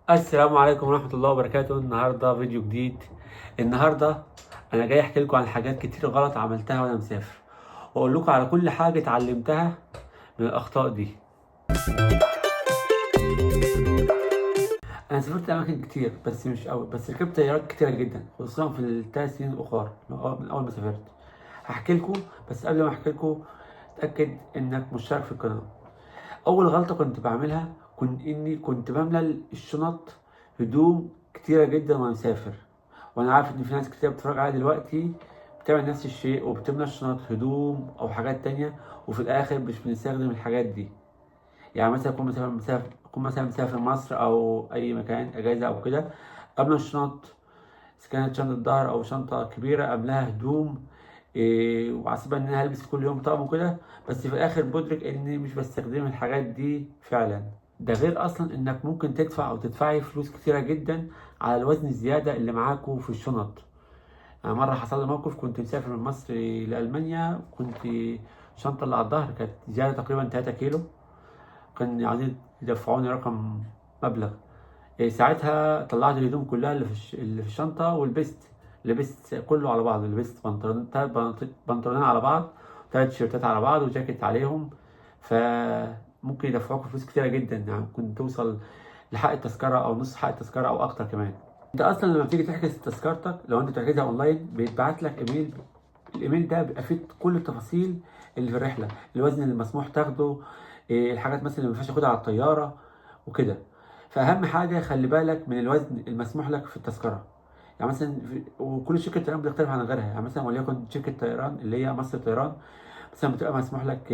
السلام عليكم ورحمة الله وبركاته. النهاردة فيديو جديد. النهاردة أنا جاي أحكي لكم عن حاجات كتير غلط عملتها وأنا مسافر، وأقول لكم على كل حاجة اتعلمتها من الأخطاء دي. أنا سافرت أماكن كتير بس مش أوي، بس ركبت طيارات كتيرة جدا، خصوصا في الثلاث سنين الأخرى من أول ما سافرت. هحكي لكم، بس قبل ما أحكي لكم اتأكد إنك مشترك في القناة. أول غلطة كنت بعملها كنت بملى الشنط هدوم كتيرة جدا وأنا مسافر، وأنا عارف إن في ناس كتير بتتفرج عليا دلوقتي بتعمل نفس الشيء وبتملى الشنط هدوم أو حاجات تانية، وفي الآخر مش بنستخدم الحاجات دي. يعني مثلا أكون مثلا مسافر مصر أو أي مكان أجازة أو كده، أملى الشنط، إذا كانت شنطة ظهر أو شنطة كبيرة أملاها هدوم، وعصبا إن أنا هلبس كل يوم طقم وكده، بس في الآخر بدرك إني مش بستخدم الحاجات دي فعلا. ده غير أصلا إنك ممكن تدفع أو تدفعي فلوس كتيرة جدا على الوزن الزيادة اللي معاكوا في الشنط. يعني مرة حصل لي موقف، كنت مسافر من مصر لألمانيا، كنت الشنطة اللي على الظهر كانت زيادة تقريبا 3 كيلو، كان عايزين يدفعوني رقم مبلغ. ساعتها طلعت الهدوم كلها اللي في الشنطة ولبست، لبست كله على بعض، لبست بنطلون، تلات بنطلونين على بعض، تلات تيشيرتات على بعض وجاكيت عليهم. فممكن يدفعوك فلوس كتيرة جدا، يعني ممكن توصل لحق التذكرة أو نص حق التذكرة أو أكتر كمان. أنت أصلا لما بتيجي تحجز تذكرتك، لو أنت بتحجزها أونلاين بيتبعت لك إيميل. الإيميل ده بيبقى فيه كل التفاصيل اللي في الرحلة، الوزن اللي مسموح تاخده، الحاجات مثلا اللي ما ينفعش تاخدها على الطيارة وكده. فأهم حاجة خلي بالك من الوزن المسموح لك في التذكرة. يعني مثلا وكل شركة طيران بتختلف عن غيرها، يعني مثلا وليكن شركة طيران اللي هي مصر طيران مثلا بتبقى مسموح لك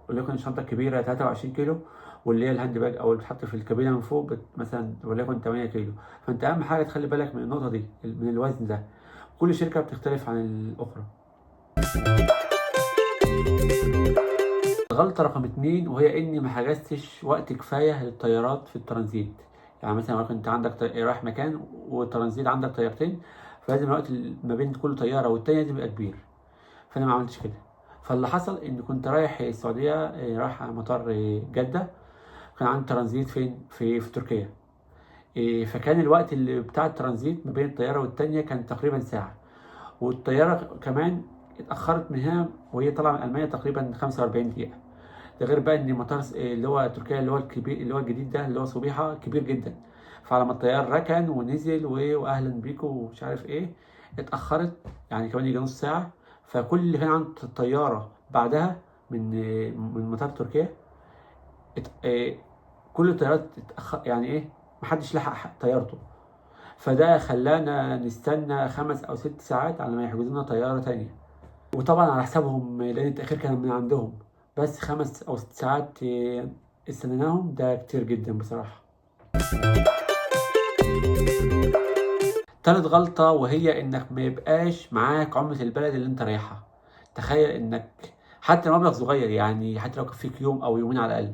وليكن الشنطة الكبيرة 23 كيلو، واللي هي الهاند باج أو اللي بتحط في الكابينة من فوق مثلا وليكن 8 كيلو. فأنت أهم حاجة تخلي بالك من النقطة دي، من الوزن ده. كل شركة بتختلف عن الأخرى. غلطة رقم اتنين وهي إني ما حجزتش وقت كفاية للطيارات في الترانزيت. يعني مثلا لو أنت عندك رايح مكان والترانزيت عندك طيارتين، فلازم الوقت ما بين كل طيارة والتانية لازم يبقى كبير. فأنا ما عملتش كده. فاللي حصل إني كنت رايح السعودية، رايح على مطار جدة، كان عندي ترانزيت فين؟ في تركيا. فكان الوقت اللي بتاع الترانزيت ما بين الطيارة والتانية كان تقريبا ساعة، والطيارة كمان اتأخرت من هنا وهي طالعة من ألمانيا تقريبا 45 دقيقة. ده غير بقى ان مطار اللي هو تركيا اللي هو الكبير اللي هو الجديد ده اللي هو صبيحة كبير جدا. فعلى ما الطيار ركن ونزل واهلا بيكم ومش عارف ايه، اتأخرت يعني كمان يجي نص ساعة. فكل اللي كان عند الطيارة بعدها من مطار تركيا ات... اه كل الطيارات اتأخر، يعني ايه، محدش لحق طيارته. فده خلانا نستنى 5 أو 6 ساعات على ما يحجزوا لنا طيارة تانية، وطبعا على حسابهم لان التأخير كان من عندهم. بس 5 أو 6 ساعات استنيناهم، ده كتير جدا بصراحة. تالت غلطة وهي انك ما يبقاش معاك عملة البلد اللي انت رايحها. تخيل انك حتى لو مبلغ صغير، يعني حتى لو كفيك يوم او يومين على الاقل.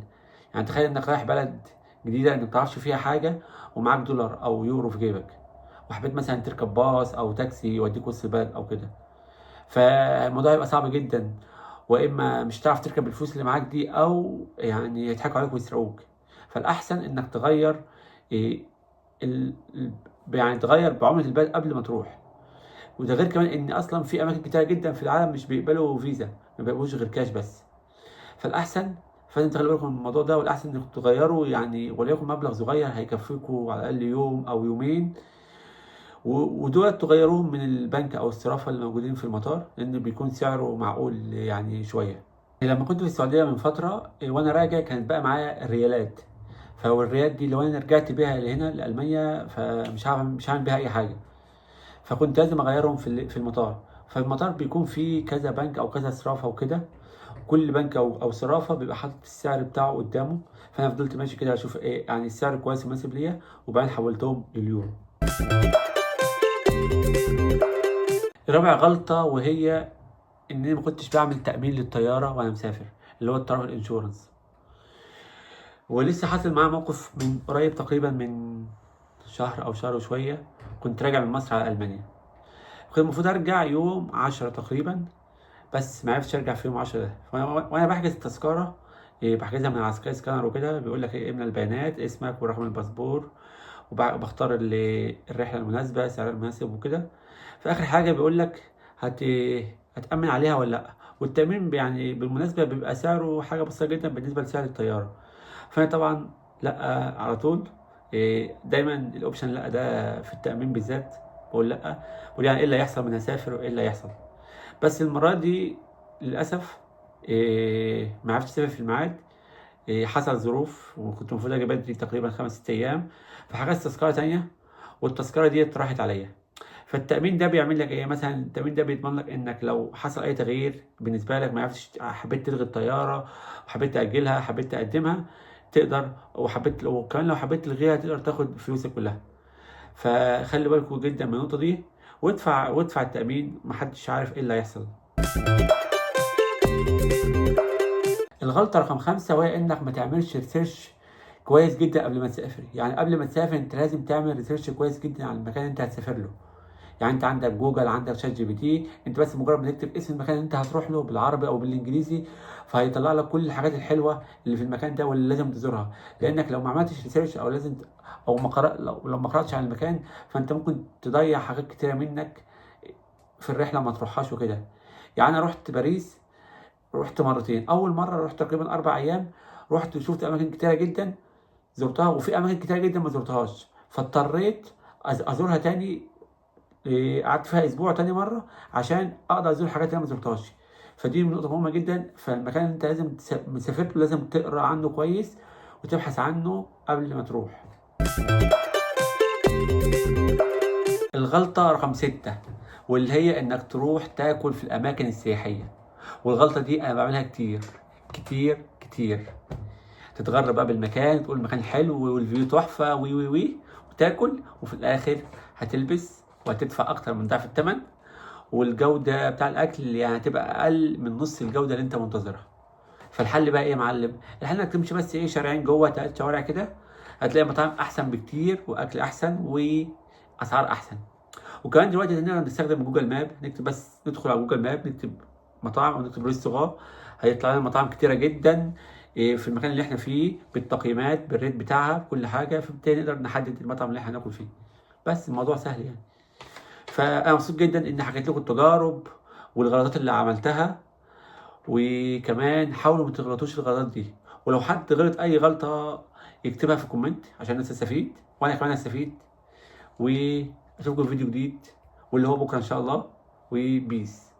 يعني تخيل انك رايح بلد جديدة انك متعرفش فيها حاجة، ومعاك دولار او يورو في جيبك، وحبيت مثلا تركب باص او تاكسي يوديك وسط البلد او كده، فالموضوع هيبقى صعب جدا. واما مش هتعرف تركب الفلوس اللي معاك دي، او يعني يضحكوا عليك ويسرقوك. فالاحسن انك تغير إيه يعني تغير بعملة البلد قبل ما تروح. وده غير كمان ان اصلا في اماكن كتير جدا في العالم مش بيقبلوا فيزا، ما بيقبلوش غير كاش بس. فالاحسن فلازم تخلي بالكم من الموضوع ده، والاحسن انكم تغيروا يعني وليكن مبلغ صغير هيكفيكوا على الاقل يوم او يومين، ودول تغيروهم من البنك او الصرافه اللي موجودين في المطار، لان بيكون سعره معقول يعني شويه. لما كنت في السعوديه من فتره وانا راجع كانت بقى معايا الريالات. فالريالات دي لو انا رجعت بيها لهنا لالمانيا مش هعمل بيها اي حاجه. فكنت لازم اغيرهم في المطار. فالمطار بيكون فيه كذا بنك او كذا صرافه وكده، كل بنك او صرافه بيبقى حاطط السعر بتاعه قدامه. فانا فضلت ماشي كده اشوف ايه يعني السعر كويس ومناسب ليا، وبعدين حولتهم لليورو. رابع غلطة وهي إن أنا ما كنتش بعمل تأمين للطيارة وأنا مسافر، اللي هو الترافل انشورنس. ولسه حاصل معايا موقف من قريب تقريبا من شهر أو شهر وشوية. كنت راجع من مصر على ألمانيا، كنت المفروض أرجع يوم 10 تقريبا، بس معرفتش أرجع في يوم 10 ده. وأنا بحجز التذكرة، بحجزها من على سكاي سكانر وكده، بيقول لك إيه، املى البيانات، اسمك ورقم الباسبور وبختار الرحله المناسبه، سعرها المناسب وكده. في اخر حاجه بيقول لك هت هتامن عليها ولا لا. والتامين يعني بالمناسبه بيبقى سعره حاجه بسيطه جدا بالنسبه لسعر الطياره. فانا طبعا لا على طول. دايما الاوبشن لا ده في التامين بالذات. بقول لا، بقول يعني ايه اللي هيحصل من هسافر وايه اللي هيحصل. بس المره دي للاسف ما عرفتش اسافر في الميعاد. حصل ظروف وكنت المفروض اجي بدري تقريبا 5 6 ايام. فحجزت تذكره تانية والتذكره دي راحت عليا. فالتامين ده بيعمل لك ايه؟ مثلا التامين ده بيضمن لك انك لو حصل اي تغيير بالنسبه لك، ما عرفتش، حبيت تلغي الطياره وحبيت تاجلها، حبيت تقدمها، تقدر. وكمان لو حبيت تلغيها تقدر تاخد فلوسك كلها. فخلي بالكوا جدا من النقطه دي. وادفع التامين، محدش عارف ايه اللي هيحصل. الغلطة رقم 5 وهي إنك ما تعملش ريسيرش كويس جدا قبل ما تسافر. يعني قبل ما تسافر أنت لازم تعمل ريسيرش كويس جدا عن المكان اللي أنت هتسافر له. يعني أنت عندك جوجل، عندك شات جي بي تي، أنت بس مجرد ما تكتب اسم المكان اللي أنت هتروح له بالعربي أو بالإنجليزي، فهيطلع لك كل الحاجات الحلوة اللي في المكان ده واللي لازم تزورها. لأنك لو ما عملتش ريسيرش أو لازم أو ما قرأ لو ما قرأتش عن المكان، فأنت ممكن تضيع حاجات كتيرة منك في الرحلة ما تروحهاش وكده. يعني أنا رحت باريس، رحت مرتين. اول مره رحت تقريبا 4 ايام، رحت وشفت اماكن كتيره جدا زرتها، وفي اماكن كتيره جدا ما زرتهاش، فاضطريت ازورها تاني. قعدت فيها اسبوع تاني مره عشان اقدر ازور الحاجات اللي انا ما زرتهاش. فدي نقطه مهمه جدا. فالمكان اللي انت لازم مسافر له لازم تقرا عنه كويس وتبحث عنه قبل ما تروح. الغلطة رقم 6 واللي هي إنك تروح تاكل في الأماكن السياحية. والغلطة دي أنا بعملها كتير كتير كتير. تتغرب بقى بالمكان، تقول المكان حلو والفيو تحفة وي وي وي، وتاكل، وفي الآخر هتلبس وهتدفع أكتر من ضعف الثمن. والجودة بتاع الأكل يعني هتبقى أقل من نص الجودة اللي أنت منتظرها. فالحل بقى إيه يا معلم؟ الحل إنك تمشي بس إيه شارعين جوه، 3 شوارع كده، هتلاقي مطاعم أحسن بكتير وأكل أحسن وأسعار أحسن. وكمان دلوقتي نقدر نستخدم جوجل ماب. نكتب بس، ندخل على جوجل ماب، نكتب مطاعم او نكتب ريستوران، هيطلع لنا مطاعم كتيره جدا في المكان اللي احنا فيه، بالتقييمات بالريت بتاعها بكل حاجه. فبالتالي نقدر نحدد المطعم اللي احنا هناكل فيه. بس الموضوع سهل يعني. فانا مبسوط جدا اني حكيت لكم التجارب والغلطات اللي عملتها. وكمان حاولوا ما تغلطوش الغلطات دي. ولو حد غلط اي غلطه يكتبها في الكومنت عشان الناس تستفيد وانا كمان استفيد. واشوفكم في فيديو جديد واللي هو بكره ان شاء الله. وبيس.